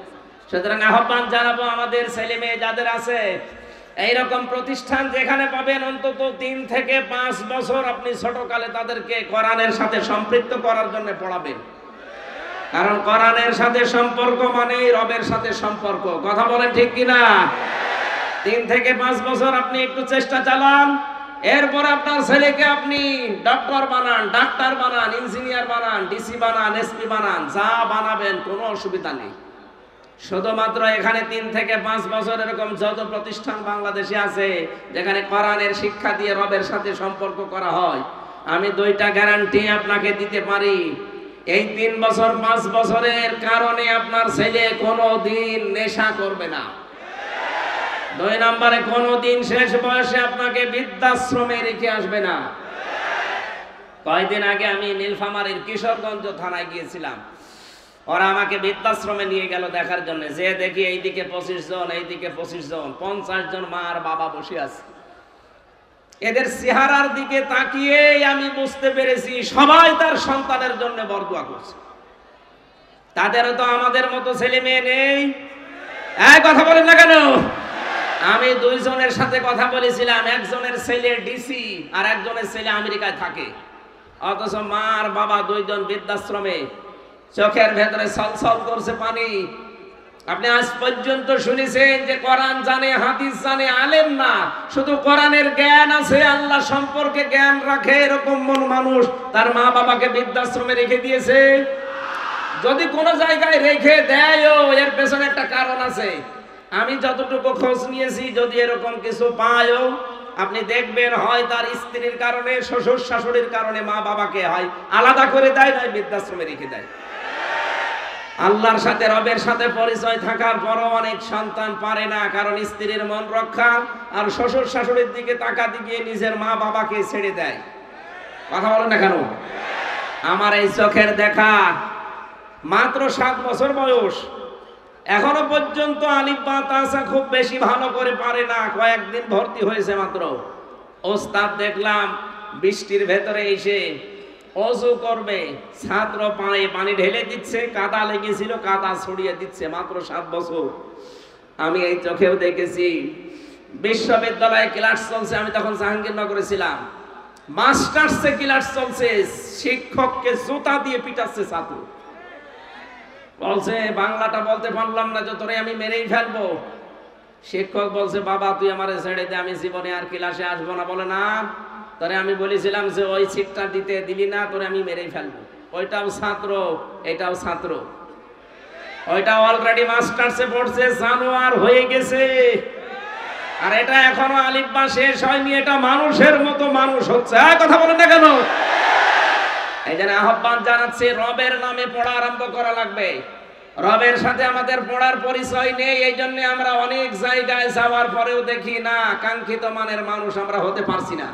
সুতরাং আহ্বান জানাবো আমাদের ছেলে মেয়ে যাদের আছে এইরকম প্রতিষ্ঠান, যেখানে পাবেন অন্তত 3 থেকে 5 বছর আপনি ছোটকালে তাদেরকে কোরআনের সাথে সম্পৃক্ত করার জন্য পড়াবেন। কারণ কোরআনের সাথে সম্পর্ক মানেই রবের সাথে সম্পর্ক। কথা বলেন ঠিক কিনা? 3 থেকে 5 বছর আপনি একটু চেষ্টা চালান, এরপর আপনার ছেলেকে আপনি ডক্টর বানান, ডাক্তার বানান, ইঞ্জিনিয়ার বানান, ডিসি বানান, এসপি বানান, যা বানাবেন কোনো অসুবিধা নেই। শুধুমাত্র এখানে 3 থেকে 5 বছর এরকম যত প্রতিষ্ঠান বাংলাদেশে আছে যেখানে কোরআনের শিক্ষা দিয়ে রবের সাথে সম্পর্ক করা হয়, আমি 2টা গ্যারান্টি আপনাকে দিতে পারি। এই 3 বছর 5 বছরের কারণে আপনার ছেলে কোনোদিন নেশা করবে না। 2 নম্বরে কোনোদিন শেষ বয়সে আপনাকে বৃদ্ধাশ্রমে রেখে আসবে না। কয়েকদিন আগে আমি নীলফামারীর কিশোরগঞ্জ থানায় গিয়েছিলাম, ওরা আমাকে বৃদ্ধাশ্রমে নিয়ে গেল দেখার জন্য। যে দেখি এইদিকে 25 জন, এইদিকে 25 জন, 50 জন মা আর বাবা বসে আছে। এদের চেহারার দিকে তাকিয়ে আমি বুঝতে পেরেছি সবাই তার সন্তানের জন্য বরদোয়া করছে। তাদেরও তো আমাদের মতো ছেলে মেয়ে নেই, কথা বলেন না কেন? আমি 2 জনের সাথে কথা বলেছিলাম, একজনের ছেলে ডিসি আর একজনের ছেলে আমেরিকায় থাকে, অথচ মা আর বাবা 2 জন বৃদ্ধাশ্রমে, চোখের ভেতরে ছলছল করছে পানি। আপনি আজ পর্যন্ত শুনেছেন যে কোরআন জানে, হাদিস জানে, আলেম না, শুধু কোরআনের জ্ঞান আছে, আল্লাহ সম্পর্কে জ্ঞান রাখে, এরকম মন মানুষ তার মা বাবাকে বৃদ্ধাশ্রমে রেখে দিয়েছে? যদি কোনো জায়গায় রেখে দেয়ও, এর পেছনে একটা কারণ আছে। আমি যতটুকু খোঁজ নিয়েছি, যদি এরকম কিছু পায়ও, আপনি দেখবেন হয় তার স্ত্রীর কারণে, শ্বশুর শাশুড়ির কারণে মা বাবাকে হয় আলাদা করে দেয়, নয় বৃদ্ধাশ্রমে রেখে দেয়। আল্লাহর সাথে, রবের সাথে পরিচয় থাকার পরও অনেক সন্তান পারে না, কারণ স্ত্রীর মন রক্ষা আর শ্বশুর শাশুড়ির দিকে তাকাতে গিয়ে নিজের মা বাবাকে ছেড়ে দেয়। কথা বলেন না কেন? আমার এই চোখের দেখা, মাত্র 7 বছর বয়স, এখনো পর্যন্ত আলিফ বা তাসা খুব বেশি ভালো করে পারে না, কয়েকদিন ভর্তি হয়েছে মাত্র। ওস্তাদ দেখলাম বৃষ্টির ভেতরে এসে ওযু করবে, ছাত্র পায়ে পানি ঢেলে দিচ্ছে, কাদা লেগেছিল কাদা ছড়িয়ে দিচ্ছে, মাত্র 7 বছর। আমি এই চোখেও দেখেছি। বিশ্ববিদ্যালয়ে ক্লাস চলছে, আমি তখন জাহাঙ্গীরনগরে ছিলাম, মাস্টার্সে ক্লাস চলছে, শিক্ষককে জুতা দিয়ে পিটাচ্ছে ছাত্র। বলছে বাংলাটা বলতে পারলাম না, যে তোরে আমি মেরেই ফেলবো। শিক্ষক বলছে, বাবা তুই আমারে ছেড়ে দে, আমি জীবনে আর ক্লাসে আসবো না। বলে না, তোরে আমি বলেছিলাম যে ওই সিটটা দিতে দিলি না, তোরে আমি মেরেই ফেলবো। ওইটাও ছাত্র, এটাও ছাত্র, ওইটা অলরেডি মাস্টার্সে পড়ছে, জানোয়ার হয়ে গেছে, আর এটা এখনো আলিফ বা শেষ হয়নি, এটা মানুষের মতো মানুষ হচ্ছে। কথা বলেন না কেন? এই জন্য আহ্বান জানাচ্ছে, রবের নামে পড়া আরম্ভ করা লাগবে। রবের সাথে আমাদের পড়ার পরিচয় নেই, এই জন্য আমরা অনেক জায়গায় যাওয়ার পরেও দেখি না কাঙ্ক্ষিত মানের মানুষ আমরা হতে পারছি না।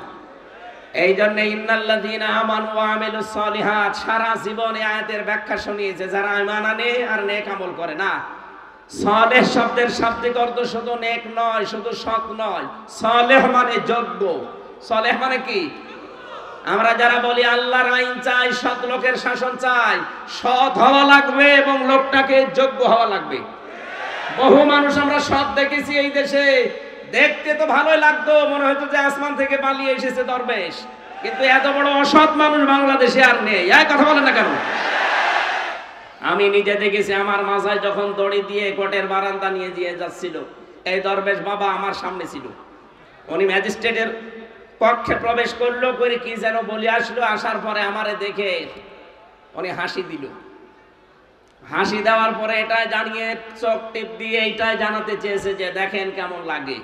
এই জন্য ইন্নাল্লাযীনা আমানু ওয়া আমিলুস সলিহাত, সারা জীবন এই আয়াতের ব্যাখ্যা শুনিয়েছে, যারা ঈমান আনে আর নেক আমল করে না, সালেহ শব্দের শাব্দিক অর্থ শুধু নেক নয়, শুধু সৎ নয়, সালেহ মানে যোগ্য। সালেহ মানে কি? আমরা যারা বলি আল্লাহর আইন চাই, সৎ লোকের শাসন চাই, সৎ হওয়া লাগবে এবং লোকটাকে যোগ্য হওয়া লাগবে। বহু মানুষ আমরা সৎ দেখেছি এই দেশে, দেখতে তো ভালোই লাগতো, মনে হতো যে আসমান থেকে পালিয়ে এসেছে দরবেশ, কিন্তু এত বড় অসৎ মানুষ বাংলাদেশে আর নেই। এই কথা বলেন না কেন? আমি নিজে দেখেছি, আমার মাথায় যখন দড়ি দিয়ে কোর্টের বারান্দা নিয়ে গিয়ে যাচ্ছিল, এই দরবেশ বাবা আমার সামনে ছিল। উনি ম্যাজিস্ট্রেটের কক্ষে প্রবেশ করলো, করে কি যেন বলে আসলো, আসার পরে আমারে দেখে উনি হাসি দিল। হাসি দেওয়ার পরে এটাই জানিয়ে চোখ টিপ দিয়ে এইটাই জানাতে চেয়েছে যে দেখেন কেমন লাগে।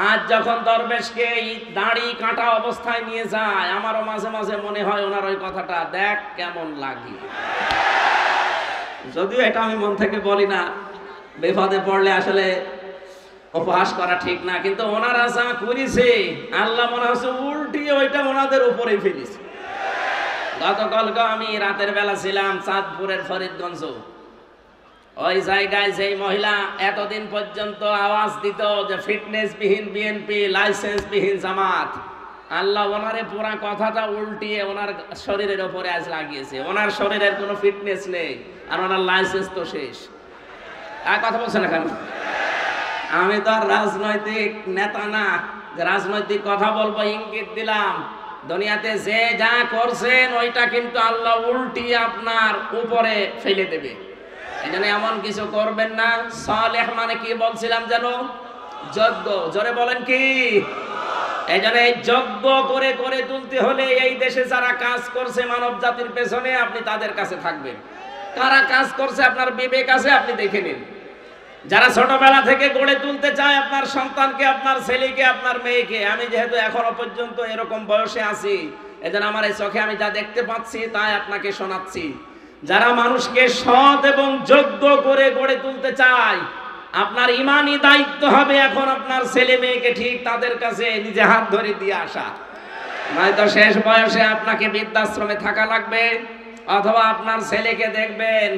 আজ যখন দরবেশকে এই দাড়ি কাটা অবস্থায় নিয়ে যায়, আমারও মাঝে মাঝে মনে হয় ওনার ওই কথাটা, দেখ কেমন লাগে। যদিও এটা আমি মন থেকে বলি না, বিপদে পড়লে আসলে উপহাস করা ঠিক না, কিন্তু ওনারা যা করেছে আল্লাহ মনে হচ্ছে উল্টিয়ে ওইটা ওনাদের উপরে ফেলেছে। গতকালকে আমি রাতের বেলা ছিলাম চাঁদপুরের ফরিদগঞ্জ, ওই জায়গায় যেই মহিলা এতদিন পর্যন্ত আওয়াজ দিত যে ফিটনেস বিহীন বিএনপি, লাইসেন্স বিহীন জামাত, আল্লাহ ওনারে পুরা কথাটা উল্টিয়ে ওনার শরীরের উপরে আজ লাগিয়েছে। ওনার শরীরের কোনো ফিটনেস নেই, আর ওনার লাইসেন্স তো শেষ। আর কথা বলছে না কেন? আমি তো আর রাজনৈতিক নেতা না যে রাজনৈতিক কথা বলবো, ইঙ্গিত দিলাম। দুনিয়াতে যে যা করছেন ওইটা কিন্তু আল্লাহ উল্টিয়ে আপনার উপরে ফেলে দেবে। এই জন্য এমন কিছু করবেন না। সালেহ মানে কি বলছিলাম যেন? যোগ্য। জোরে বলেন কি? এই জন্য এই যোগ্য করে করে তুলতে হলে এই দেশে যারা কাজ করছে মানব জাতির পেছনে, আপনি তাদের কাছে থাকবেন। কারা কাজ করছে আপনার বিবেক আছে, আপনি দেখে নিন। যারা ছোটবেলা থেকে গড়ে তুলতে চায় আপনার সন্তানকে, আপনার ছেলেকে, আপনার মেয়েকে, আমি যেহেতু এখনো পর্যন্ত এরকম বয়সে আছি, এজন্য আমার এই চোখে আমি যা দেখতে পাচ্ছি তাই আপনাকে শোনাচ্ছি। যারা মানুষকে সৎ এবং যোগ্য করে গড়ে তুলতে চায়, আপনার ইমানি দায়িত্ব হবে এখন আপনার ছেলে মেয়েকে ঠিক তাদের কাছে নিজে হাত ধরে দিয়ে আসা। নয়তো শেষ বয়সে আপনাকে বৃদ্ধাশ্রমে থাকা লাগবে, অথবা আপনার ছেলেকে দেখবেন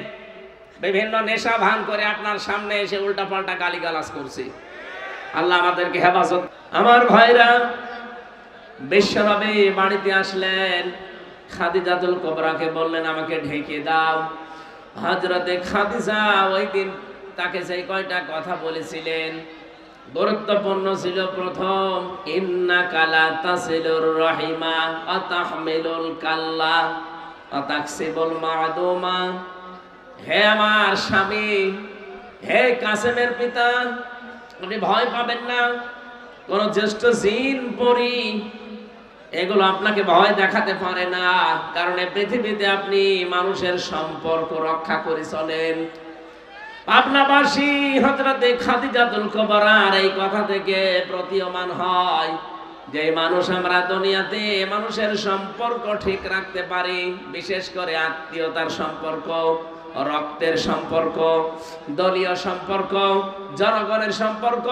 বিভিন্ন নেশা ভান করে আপনার সামনে এসে উল্টাপাল্টা গালিগালাজ করছে। আল্লাহ আমাদেরকে হেফাজত। আমার ভাইরা, বিশ্বনবী বাড়িতে আসলেন, খাদিজাতুল কুবরাকে বললেন আমাকে ঢেকে দাও। হযরতে খাদিজা ওই দিন তাকে সেই কয়টা কথা বলেছিলেন, গুরুত্বপূর্ণ ছিল। প্রথম, ইন্নাকা লা তাসিলুর রাহিমা ওয়া তাহমিলুল কাল্লা ওয়া তাকসিবুল মা'দুমা। হে আমার স্বামী, হে কাসেমের পিতা, আপনি ভয় পাবেন না। কোন জ্যেষ্ঠ জিন পরি এগুলো আপনাকে ভয় দেখাতে পারে না, কারণ এই পৃথিবীতে আপনি মানুষের সম্পর্ক রক্ষা করে চলেন। পাবনাবাসী হযরতে খাদিজাতুল কুবরার এই কথা থেকে প্রতীয়মান হয় যে মানুষ আমরা দুনিয়াতে মানুষের সম্পর্ক ঠিক রাখতে পারি, বিশেষ করে আত্মীয়তার সম্পর্ক, রক্তের সম্পর্ক, দলীয় সম্পর্ক, জনগণের সম্পর্ক,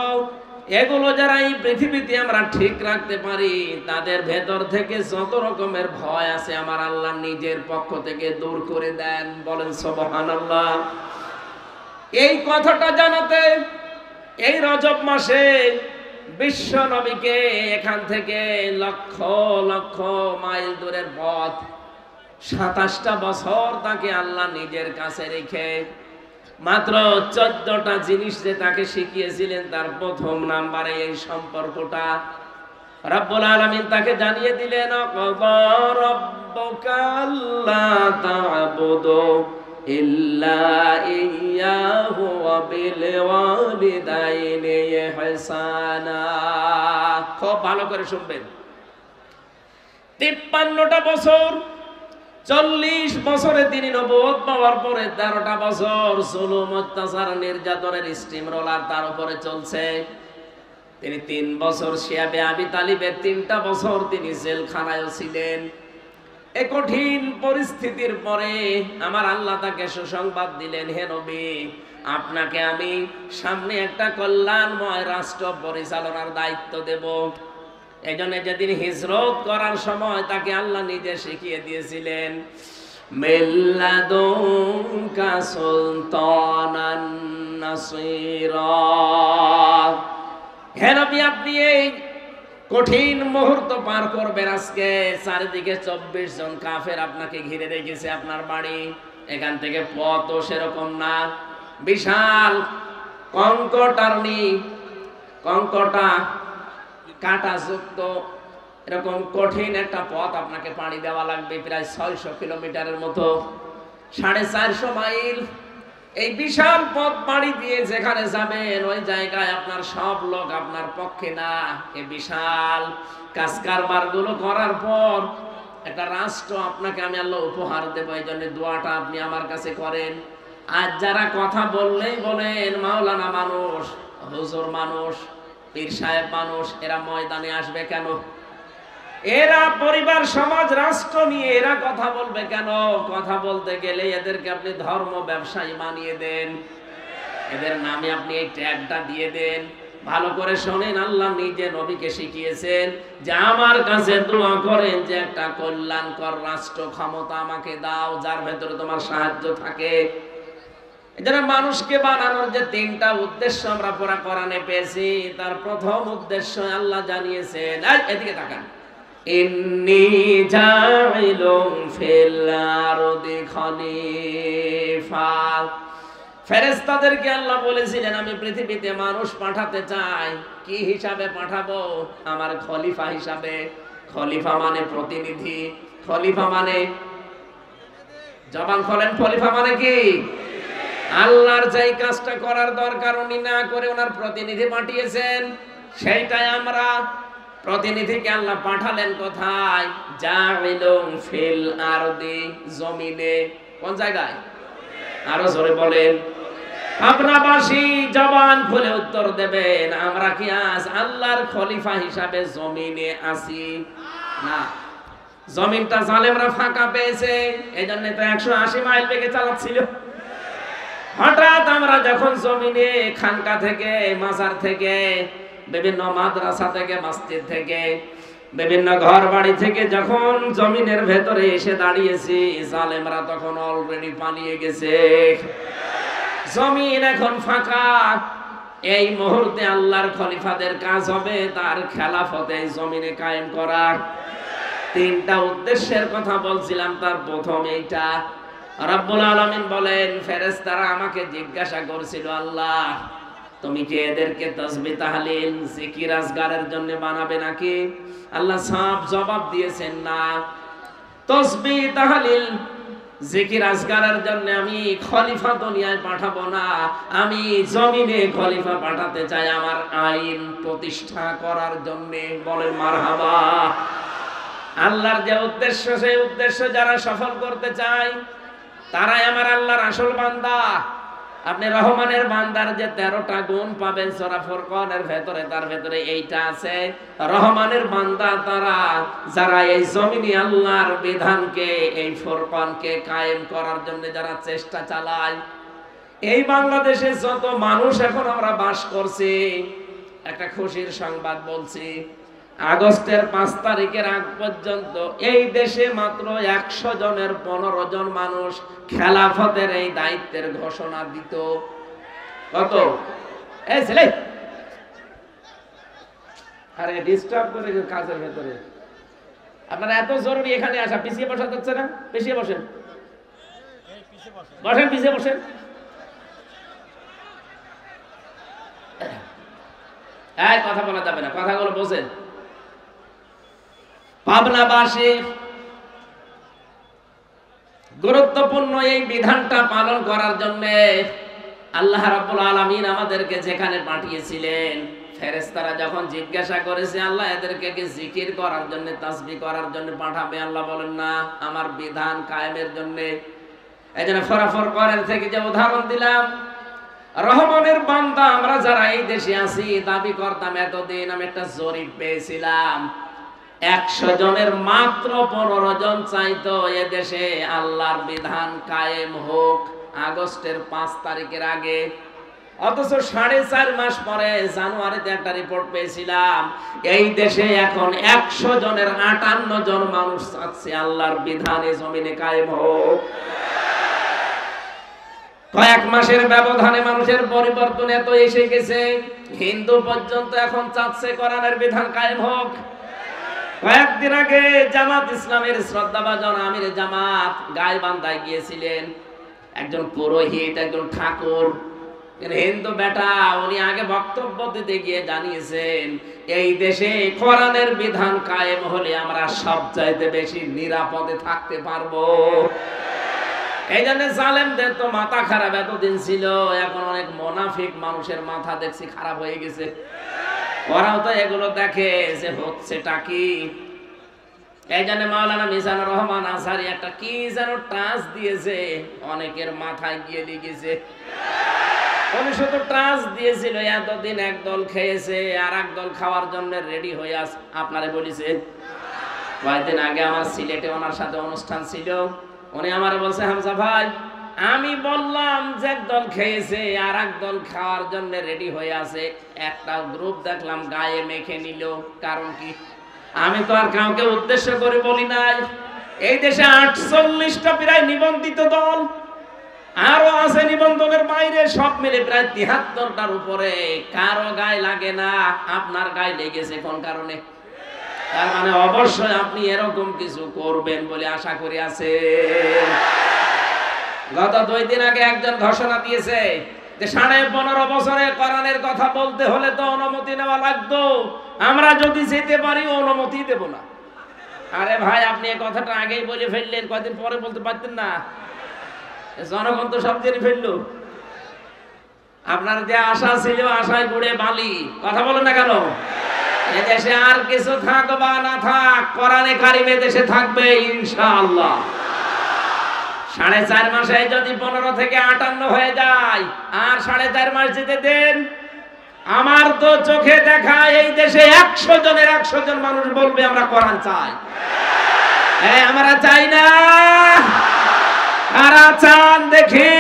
এগুলো যারা এই পৃথিবীতে আমরা ঠিক রাখতে পারি, তাদের ভেতর থেকে যত রকমের ভয় আছে আমার আল্লাহ নিজের পক্ষ থেকে দূর করে দেন। বলেন সুবহানাল্লাহ। এই কথাটা জানাতে এই রজব মাসে বিশ্ব নবীকে এখান থেকে লক্ষ লক্ষ মাইল দূরের পথ, 27টা বছর তাকে আল্লাহ নিজের কাছে রেখে মাত্র 14টা জিনিস যে তাকে শিখিয়েছিলেন, তার প্রথম নাম্বারে এই সম্পর্কটা রব্বুল আলামিন তাকে জানিয়ে দিলেন, রাব্বুকা আল্লা তা'বুদু ইল্লা ইয়্যাহু ওয়া বিল ওয়ালিদাইনি ইহসানা। খুব ভালো করে শুনবেন। 53টা বছর, 40 বছরে তিনি নবুয়ত পাওয়ার পরে 13টা বছর জুলুম, অত্যাচার, নির্যাতনের স্টিম রোলার তার উপরে চলছে। তিনি 3 বছর শিয়াবে আবি তালিবের 3টা বছর তিনি জেলখানায় ছিলেন। এই কঠিন পরিস্থিতির পরে আমার আল্লাহ তাকে সুসংবাদ দিলেন, হে নবী, আপনাকে আমি সামনে একটা কল্যাণময় রাষ্ট্র পরিচালনার দায়িত্ব দেব। এই জন্য যেদিন হিজরত করার সময় তাকে আল্লাহ নিজে শিখিয়ে দিয়েছিলেন, মিল্লাদুনকা সুলতানান নাসীরা। হে নবী, আপনি এই কঠিন মুহূর্ত পার করবেন। আজকে চারিদিকে 24 জন কাফের আপনাকে ঘিরে রেখেছে। আপনার বাড়ি এখান থেকে পথও সেরকম না, বিশাল কঙ্কটা কাঁটাযুক্ত এরকম কঠিন একটা পথ আপনাকে পাড়ি দেওয়া লাগবে, প্রায় 600 কিলোমিটারের মতো, 450 মাইল। এই বিশাল পথ পাড়ি দিয়ে যেখানে যাবেন ওই জায়গায় আপনার সব লোক আপনার পক্ষে না। এই বিশাল কাজ কারবার গুলো করার পর একটা রাষ্ট্র আপনাকে আমি আল্লাহ উপহার দেবো। এই জন্য দোয়াটা আপনি আমার কাছে করেন। আজ যারা কথা বললেই বলেন মাওলানা মানুষ, হুজুর মানুষ, পীর সাহেব মানুষ, এরা ময়দানে আসবে কেন? এরা পরিবার সমাজ রাষ্ট্র নিয়ে এরা কথা বলবে কেন? কথা বলতে গেলে এদেরকে আপনি ধর্ম ব্যবসায়ী বানিয়ে দেন, এদের নামে আপনি এই ট্যাগটা দিয়ে দেন। ভালো করে শোনেন, আল্লাহ নিজে নবীকে শিখিয়েছেন যে আমার কাছে দোয়া করেন যে একটা কল্যাণকর রাষ্ট্র ক্ষমতা আমাকে দাও যার ভেতরে তোমার সাহায্য থাকে। এজন্য মানুষকে বানানোর যে 3টা উদ্দেশ্য আমরা পুরা কোরআনে পেয়েছি, তার প্রথম উদ্দেশ্য আল্লাহ জানিয়েছেন, এদিকে তাকান, ইন্নী জাইলুম ফিল আরদি খলিফা। ফেরেশতাদেরকে আল্লাহ বলেছিলেন আমি পৃথিবীতে মানুষ পাঠাতে চাই। কি হিসাবে পাঠাবো? আমার খলিফা হিসাবে। খলিফা মানে প্রতিনিধি, খলিফা মানে জবান খোলেন, খলিফা মানে কি? আল্লাহর যেই কাজটা করার দরকার উনি না করে ওনার প্রতিনিধি পাঠিয়েছেন, সেইটাই আমরা। প্রতিনিধিকে আল্লাহ পাঠালেন কোথায়? জাইলুম ফিল আরদি, জমিনে। কোন জায়গায়? আরো জোরে বলেন। আপনাবাসী জবান খুলে উত্তর দেবেন, আমরা কি আজ আল্লাহর খলিফা হিসাবে জমিনে আছি? না, জমিনটা জালেমরা ফাঁকা পেয়েছে, এই জন্য তো 180 মাইল বেগে চালাচ্ছিল। হঠাৎ আমরা যখন জমিনে খানকা থেকে, মাজার থেকে, বিভিন্ন মাদ্রাসা থেকে, মসজিদ থেকে, বিভিন্ন ঘর বাড়ি থেকে যখন জমিনের ভেতরে এসে দাঁড়িয়েছি, জালেমরা তখন অলরেডি পালিয়ে গেছে। জমিন এখন ফাঁকা। এই মুহূর্তে আল্লাহর খলিফাদের কাজ হবে তার খেলাফতে জমিনে কায়েম করা। 3টা উদ্দেশ্যের কথা বলছিলাম, তার প্রথম এইটা। রব্বুল আলামিন বলেন, ফেরেশতারা আমাকে জিজ্ঞাসা করছিল, আল্লাহ তুমি কি এদেরকে তাসবিহ তাহলিল জিকির আজগারের জন্য বানাবে নাকি? আল্লাহ সব জবাব দিয়েছেন, না, তাসবিহ তাহলিল জিকির আজগারের জন্য আমি খলিফা দুনিয়ায় পাঠাবো না, আমি জমিনে খলিফা পাঠাতে চাই আমার আইন প্রতিষ্ঠা করার জন্য। বলেন মারহাবা। আল্লাহর যে উদ্দেশ্য, সেই উদ্দেশ্য যারা সফল করতে চায় তারাই আমার আল্লাহর আসল বান্দা। আপনি রহমানের বান্দার যে 13টা গুণ পাবেন সূরা ফুরকানের ভেতরে, তার ভেতরে এইটা আছে। রহমানের বান্দা তারা যারা এই জমিনে আল্লাহর বিধানকে, এই ফুরকানকে কায়েম করার জন্য যারা চেষ্টা চালায়। এই বাংলাদেশে যত মানুষ এখন আমরা বাস করছি, একটা খুশির সংবাদ বলছি, আগস্টের 5 তারিখের আগ পর্যন্ত এই দেশে মাত্র 100 জনের 15 জন মানুষ খেলাফতের এই দায়িত্বের ঘোষণা দিত। কত? এই ছেলে, আরে ডিস্টার্ব করে কাজের ভেতরে। আপনারা এত জরুরি এখানে আসা, পিছিয়ে বসা যাচ্ছে না? পিছিয়ে বসেন, বসেন, পিছিয়ে বসেন। এই কথা বলা যাবে না, কথাগুলো বোঝেন। পাবনাবাসী গুরুত্বপূর্ণ এই বিধানটা পালন করার জন্য আল্লাহ রাব্বুল আলামিন আমাদেরকে যেখানে পাঠিয়েছিলেন, ফেরেশতারা যখন জিজ্ঞাসা করেছে আল্লাহ এদেরকে কি জিকির করার জন্য, তাসবিহ করার জন্য পাঠাবে? আল্লাহ বলেন না, আমার বিধান কায়েমের জন্য। এইজন্য ফুরকানের থেকে যে উদাহরণ দিলাম, রহমানের বান্দা আমরা যারা এই দেশে আছি দাবি করতাম এতদিন, আমি একটা জরিপ পেয়েছিলাম, 100 জনের মাত্র 15 জন চাইতো এ দেশে আল্লাহর বিধান কায়েম হোক আগস্টের 5 তারিখের আগে। অথচ 4.5 মাস পরে জানুয়ারিতে একটা রিপোর্ট পেয়েছিলাম, এই দেশে এখন 100 জনের 58 জন মানুষ চাচ্ছে আল্লাহর বিধানে জমিনে কায়েম হোক। কয়েক মাসের ব্যবধানে মানুষের পরিবর্তন এত এসে গেছে, হিন্দু পর্যন্ত এখন চাচ্ছে কোরআনের বিধান কায়েম হোক। কয়েকদিন আগে জামাত ইসলামের শ্রদ্ধাভাজন আমির জামাত গাইবান্ধায় গিয়েছিলেন। একজন পুরোহিত, একজন ঠাকুর, হিন্দু বেটা, উনি আগে বক্তব্য দিতে গিয়ে জানিয়েছেন এই দেশে কোরআনের বিধান কায়েম হলে আমরা সবচাইতে বেশি নিরাপদে থাকতে পারবো। এই জন্য জালেমদের তো মাথা খারাপ এতদিন ছিল, এখন অনেক মুনাফিক মানুষের মাথা দেখছি খারাপ হয়ে গেছে। ওরাও তো এগুলো দেখে যে হচ্ছেটা কি। এই জন্য মাওলানা মিজানুর রহমান আজহারী একটা কি যেন টাচ দিয়েছে, অনেকের মাথায় গিয়ে লিখেছে। উনি শুধু টাচ দিয়েছিল, এতদিন এক দল খেয়েছে আর এক দল খাওয়ার জন্য রেডি হয়ে আস। আপনারে বলেছে কয়েকদিন আগে আমার সিলেটে ওনার সাথে অনুষ্ঠান ছিল, উনি আমার বলছে হামজা ভাই আমি বললাম যে একদল খেয়েছে আর এক দল খাওয়ার জন্য রেডি হয়ে আছে, একটা গ্রুপ দেখলাম গায়ে মেখে নিল, কারণ কি? আমি তো আর কাউকে উদ্দেশ্য করে বলি নাই। এই দেশে 48টা প্রায় নিবন্ধিত দল, আরো আছে নিবন্ধনের বাইরে, সব মিলে প্রায় 73টার উপরে। কারো গায়ে লাগে না, আপনার গায়ে লেগেছে কোন কারণে? তার মানে অবশ্যই আপনি এরকম কিছু করবেন বলে আশা করি আছে। গত 2 দিন আগে একজন ঘোষণা দিয়েছে যে 15.5 বছরে কোরআনের কথা বলতে হলে তো অনুমতি নেওয়া লাগতো, আমরা যদি যেতে পারি অনুমতি দেব না। আরে ভাই আপনি এই কথাটা আগেই বলে ফেললেন, কয়দিন পরে বলতে পারতেন না? জনগণ তো সব জেনে ফেললো। আপনার যে আশা ছিল আশায় বুড়ে বালি, কথা বলেন না কেন? এদেশে আর কিছু থাক বা না থাক, কোরআনে কারিমে দেশে থাকবে ইনশাআল্লাহ। 4.5 মাসে যদি 15 থেকে 58 হয়ে যায়, আর 4.5 মাস যেতে দেন, আমার তো চোখে দেখা এই দেশে 100 জনের 100 জন মানুষ বলবে আমরা কোরআন চাই। আমরা চাই না, কারা চান দেখি?